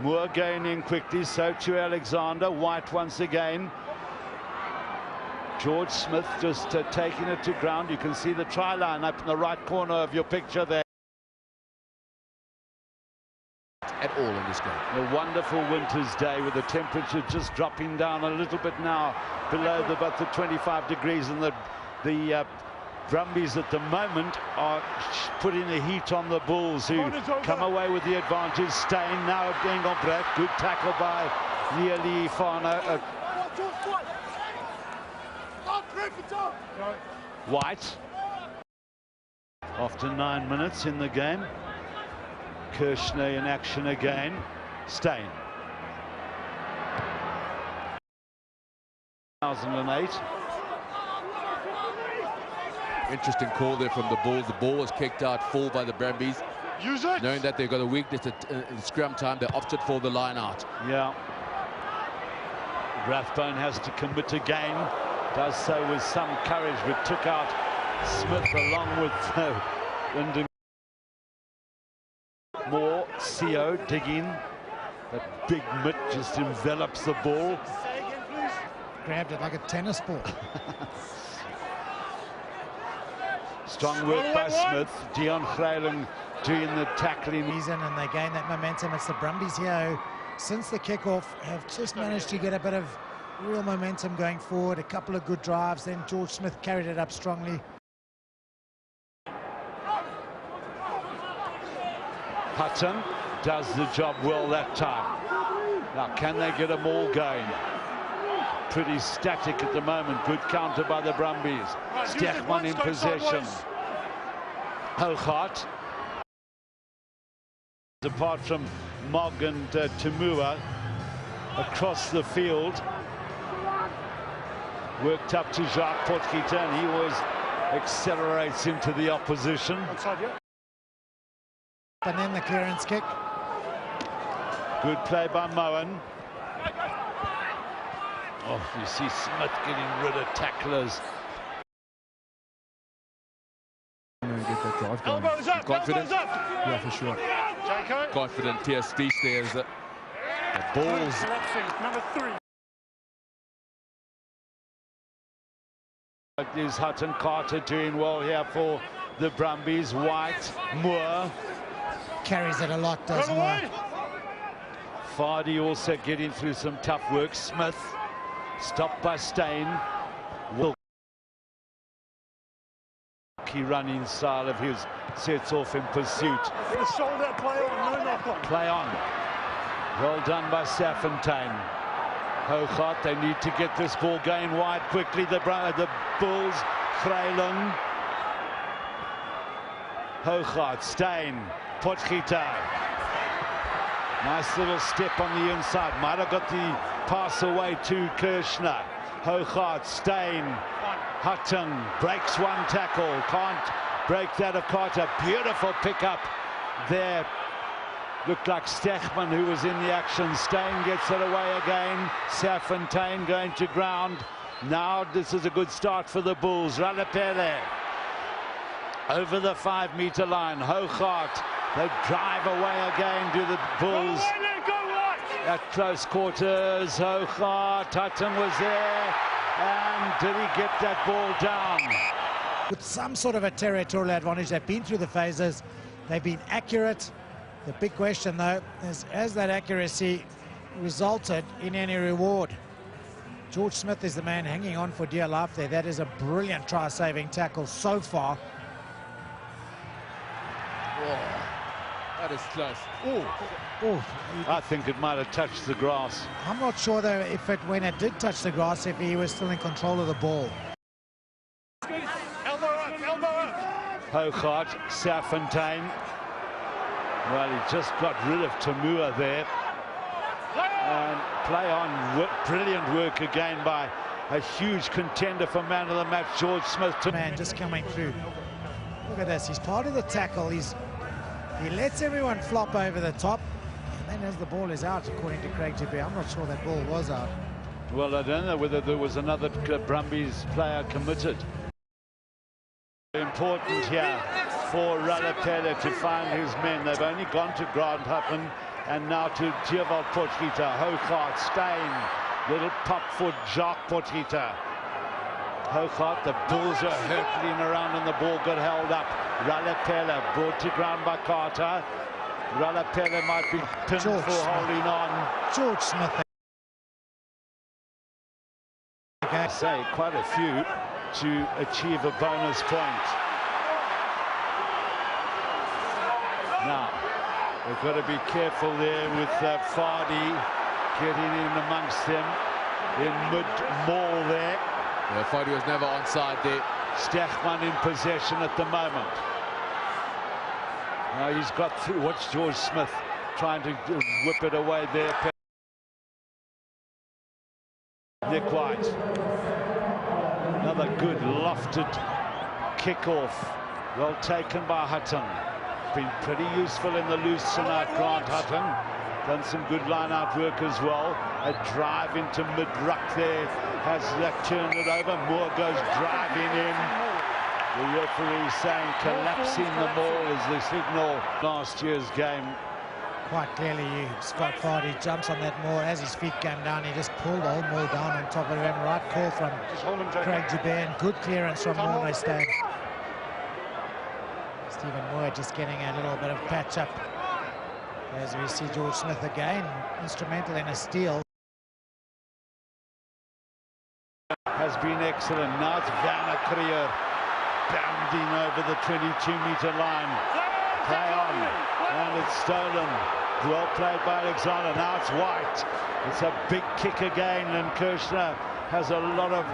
Moore going in quickly, so to Alexander. White once again. George Smith just taking it to ground. You can see the try line up in the right corner of your picture there. At all in this game. A wonderful winter's day with the temperature just dropping down a little bit now below about the 25 degrees, and the Brumbies at the moment are putting the heat on the Bulls, who come away with the advantage. Steyn now at Engelbrecht. Good tackle by Leali Fana. White, after 9 minutes in the game. Kirshner in action again. Steyn. 2008. Interesting call there from the Bulls. The ball was kicked out full by the Brumbies. Knowing that they've got a weakness in scrum time, they opted for the line out. Yeah. Rathbone has to commit again. Does so with some courage, but took out Smith along with Lyndon. More CO digging. That big mitt just envelops the ball. Grabbed it like a tennis ball. Strong work by Smith. Dion Grayling doing the tackling. He's in and they gain that momentum. It's the Brumbies here who, since the kickoff, have just managed to get a bit of real momentum going forward. A couple of good drives. Then George Smith carried it up strongly. Hutton does the job well that time. Now, can they get them all going? Pretty static at the moment. Good counter by the Brumbies. Stechman in possession. Hougaard. Apart from Mogg and Tamua, across the field. Worked up to Jacques Potgieter, and he always accelerates into the opposition. And then the clearance kick. Good play by Moen. Oh, you see Smith getting rid of tacklers. Get that drive going. Elbows up, Confident? elbows up. Yeah, for sure. Jaco. Confident TSD there as the balls. Number 3. Is Hutton. Carter doing well here for the Brumbies. White, Moore. Carries it a lot, does Moore. Vardy also getting through some tough work. Smith stopped by Steyn. Key running style of his sets off in pursuit. Play on. Well done by Saffontein. Hougaard, they need to get this ball going wide quickly. The Bulls, Grayling. Hougaard, Steyn, Potgieter. Nice little step on the inside. Might have got the pass away to Kirshner. Hougaard, Steyn, Hutton breaks one tackle. Can't break that of Carter. Beautiful pickup there. Looked like Stechman who was in the action. Steyn gets it away again. Saffontein going to ground. Now this is a good start for the Bulls. Ralapele over the 5-meter line. Hougaard, they drive away again to the Bulls. At close quarters, Hougaard, Hutton was there. And did he get that ball down? With some sort of a territorial advantage. They've been through the phases. They've been accurate. The big question, though, is has that accuracy resulted in any reward? George Smith is the man hanging on for dear life there. That is a brilliant try-saving tackle so far. Oh, that is close. Oh, I think it might have touched the grass. I'm not sure, though, if when it did touch the grass, if he was still in control of the ball. Elbow up, elbow up. Hougaard, Saffontein. Well, he just got rid of Tamua there. And play on. Brilliant work again by a huge contender for man of the match, George Smith. Man just coming through. Look at this. He's part of the tackle. He lets everyone flop over the top. And then as the ball is out, according to Craig Tippie, I'm not sure that ball was out. Well, I don't know whether there was another Brumbies player committed. Important here for Ralapele to find his men. They've only gone to Grant Hutton And now to Dieval Potgieter, Hougaard, Steyn, little pop for Jacques Potgieter. Hougaard, the Bulls are hurtling around and the ball got held up. Ralapela brought to ground by Carter. Ralapela might be pinned for holding on. George Smith. I say quite a few to achieve a bonus point. Now, we've got to be careful there with Vardy getting in amongst them in mid-maul there. Yeah, Vardy was never onside there. Stechman in possession at the moment. Now he's got through. Watch George Smith trying to whip it away there. Nick White. Another good lofted kick-off. Well taken by Hutton. Been pretty useful in the loose tonight, Grant Hutton. Done some good line-out work as well. A drive into mid-ruck there. Has that turned it over. Moore goes driving in. The referee saying collapsing the ball is the signal. Last year's game. Quite clearly, Scott Vardy jumps on that Moore as his feet came down. He just pulled the whole Moore down on top of him. Right call from Craig Jabir. Good clearance from Moore. They stand. Stephen Moore just getting a little bit of patch up. As we see George Smith again, instrumental in a steal. Has been excellent. Now it's Van Ackrier bounding over the 22-meter line. Play on, and it's stolen. Well played by Alexander. Now it's White. It's a big kick again, and Kirshner has a lot of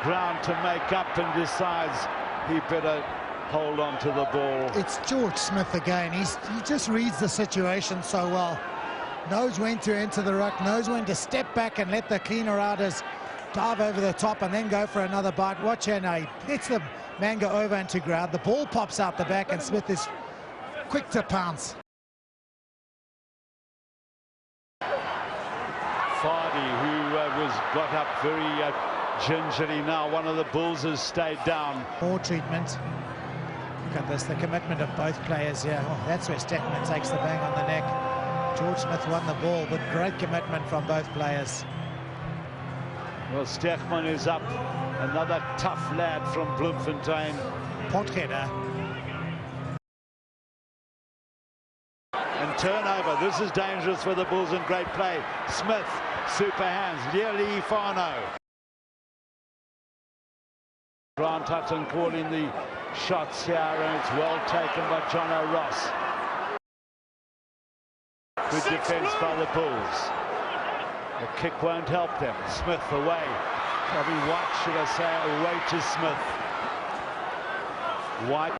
ground to make up and decides he better hold on to the ball. It's George Smith again. He just reads the situation so well. Knows when to enter the ruck, knows when to step back and let the cleaner outers dive over the top and then go for another bite. Watch here now. He lets the man go over into ground. The ball pops out the back and Smith is quick to pounce. Vardy, who was got up very gingerly now. One of the Bulls has stayed down. More treatment. Look at this, the commitment of both players here. Oh, that's where Stechman takes the bang on the neck. George Smith won the ball, but great commitment from both players. Well, Stechman is up. Another tough lad from Bloemfontein. Potgieter. And turnover. This is dangerous for the Bulls and great play. Smith, super hands. Leali Fano. Grant Hutton calling the shots here, and it's well taken by Jono Ross. Good defence by the Bulls. The kick won't help them. Smith away. Probably White, should I say, away to Smith. White.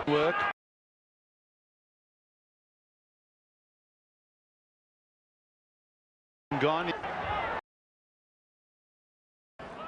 Work. Gone.